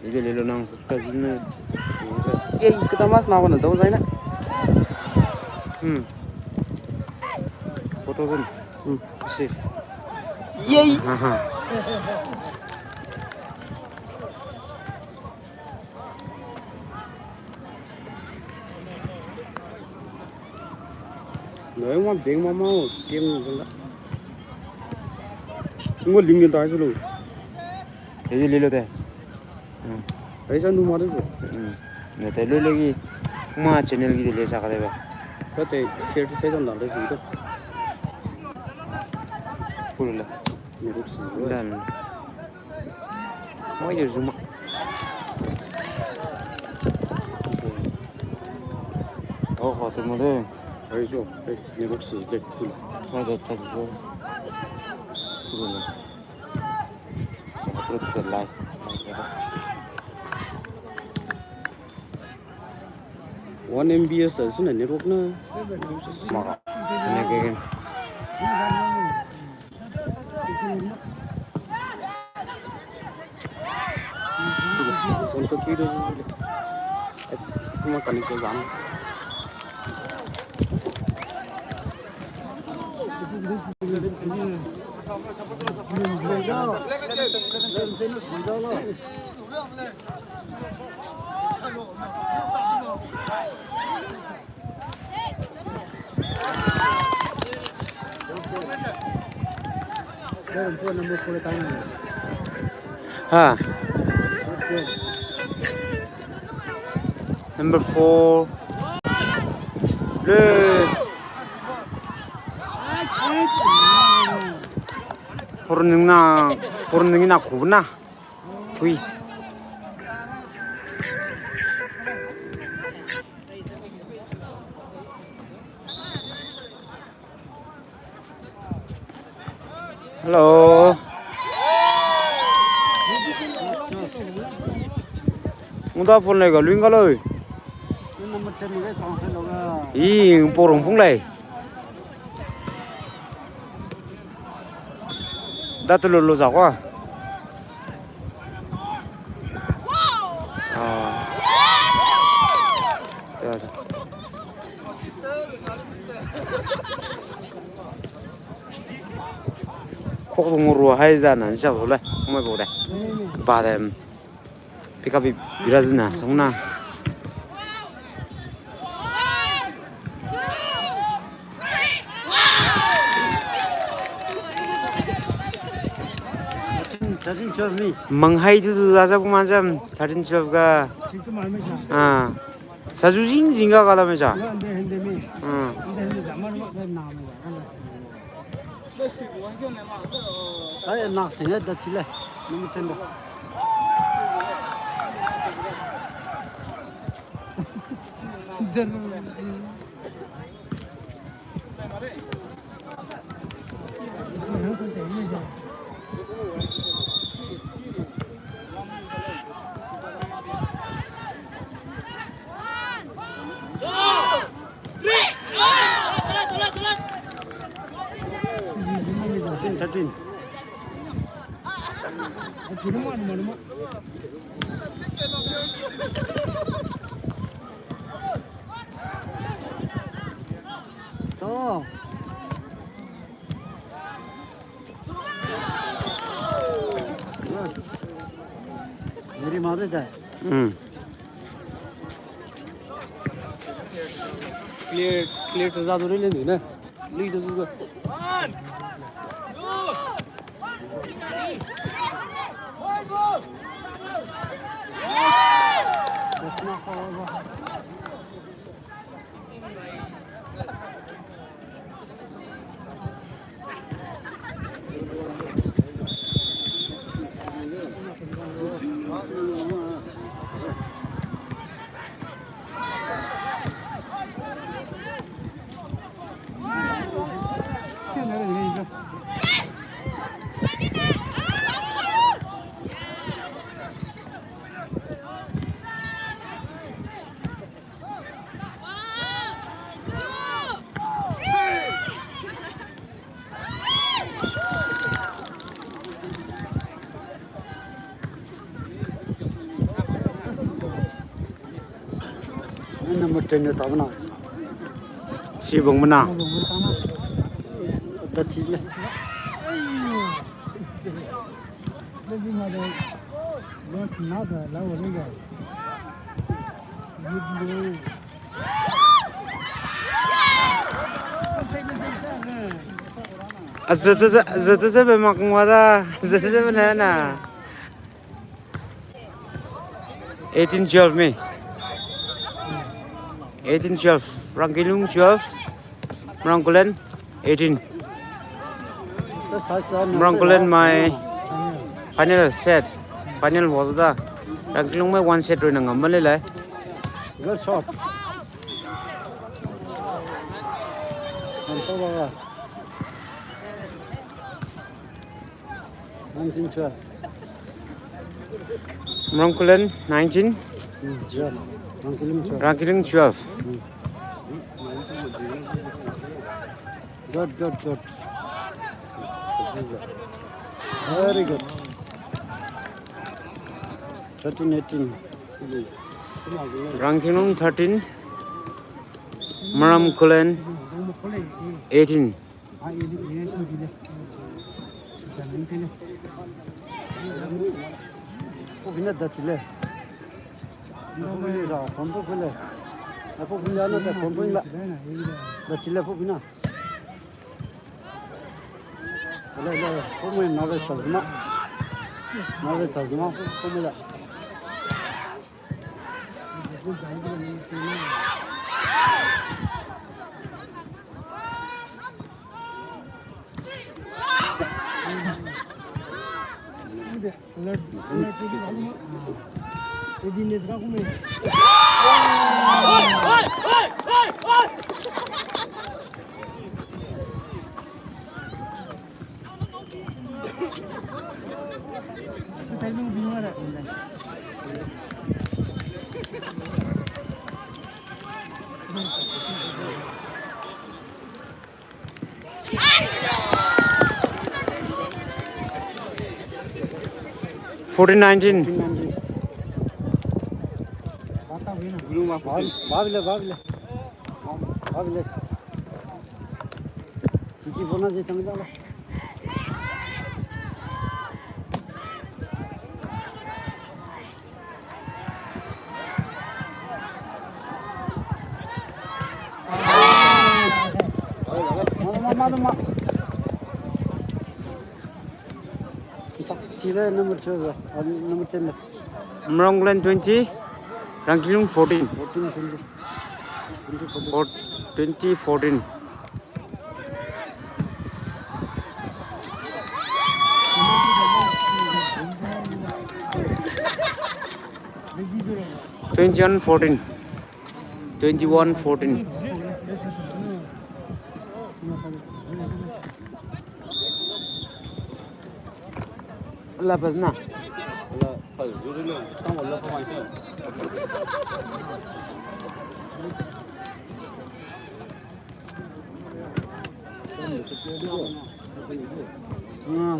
이게 릴로낭 subscribe ये kita mas nawa na daw zaina 4000 safe yay nói mà tiếng mà mau game gì đó 이거 링면 다 해서 이제 릴로대 ऐसा नु मारे से ने ते लेगी मा चैनल की ले सका देबे तो शेयर से तो ना दे तो पुरला मेरे से लान mo ये जुमा ओ होते मोदे ऐसो मेरे से दे 맞아 맞아 पुरला से तो like One MBS là số này network nó mà này cái con có kia đâu không mà cần cho giảm हाँ number 4 le 포르능이나 고구나 부이 hello Unda phone này có luyện có lời ý bộ rồng phung này đã từ lâu rồi quá khóc 동으로 하이자는 진짜 놀래 정말 보대 바람 피카비 비라즈나 성나 망하이드도 나자고 맞음 다른 집가 아 사주징징가 가다면자 아예 낙생에 다칠래 너무 텐다 Tatin. To. मेरी मदद है clear तो ज़्यादा नहीं लेंगे ना ली तो जुगा number 10 tabna si bong mana ta chile zata be makngwada zata be na 18-12 me 18-12 Rangkilung 12 Merangkulen 18 Merangkulen my final set final was the Rangkilung my one set roina ngamale lai good shot Antola 1912 Merangkulen 19 Rangkilung 12 good very good 13-18 Rangkilung 13 Merangkulen 18 Pokoknya dah cile. Pokoknya dah kompor pula. Apa punya anak dah kompor lah. Dah cile pokoknya. Kalau pokoknya nabe sajma. Pokoknya. Fourteen 19 Babile. Cici pona je tang jala. Mama. Sila number 12 number 10 Merangkulen 20 Rangkilung 14 2014 21-14 21-14 Allah bazna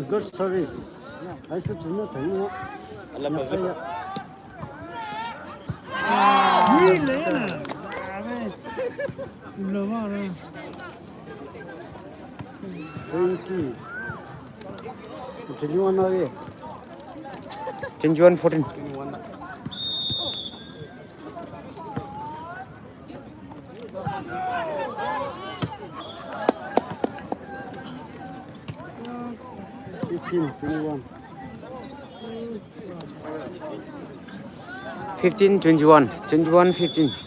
good service. I said it's not you. Allah bazna. Twenty-one 21-14 15-21 21-15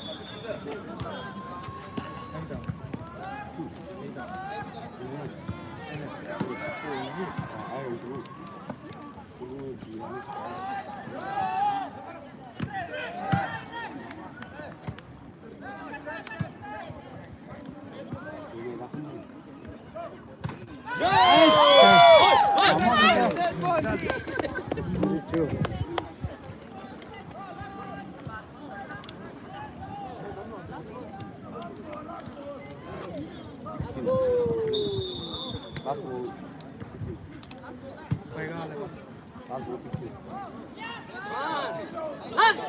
Let's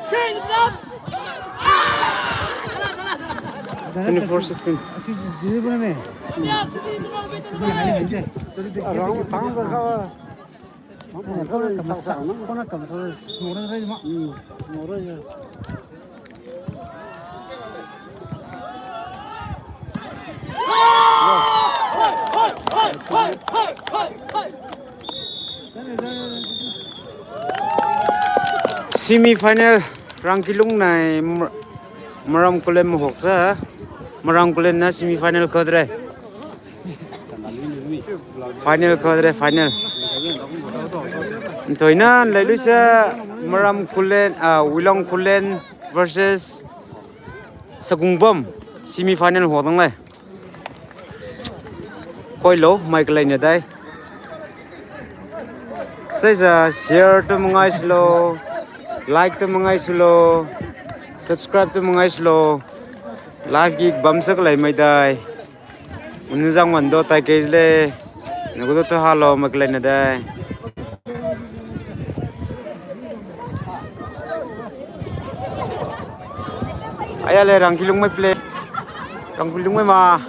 24-16. Rong thang ra ka. Nó sẵn sẵn nó. con nó cầm thôi ngủ nó thấy mà Ngồi đây. Semi-final Rangkilung này Maram Kulen mohok sa Maram Kulen na semi-final kadre final kadre final toina leilusa Maram Kulen Wilong Kulen versus Sagungbom semi-final hodang lai koilo Michael ne dai sai share to mangai slow like to mangai slow subscribe to mangai slow live gig bamsak lai mai dai unjang wando tai keisle nugo to halo maklai na dai ayale rangkilung mai play rangkilung mai ma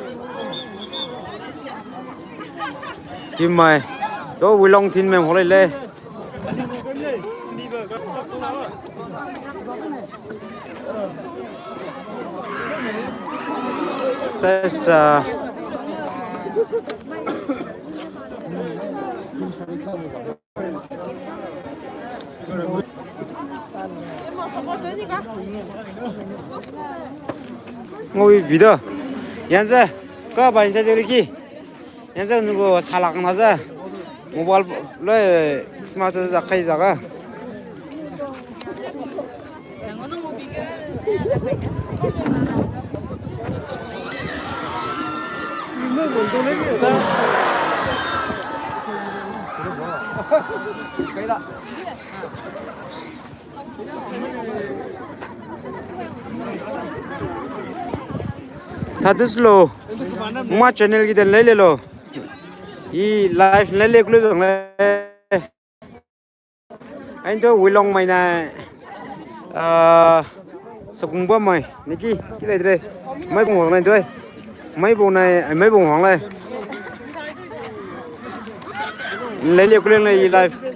tim mai to wilong thin mai holai le Stes ngồi bị đó, hiện giờ các bạn sẽ chơi gì? Hiện giờ 누구 살짝 나자, 모바일 lấy smart ra cái gì cả? Thadu slow, mua channel kita lele lo, i live lele kulu dong le, anh tu Wilong mai na, Sagungbom mai, niki, cái này mấy bông hoàng này thôi, mấy bông này mấy bông hoàng này, lele kulu này live.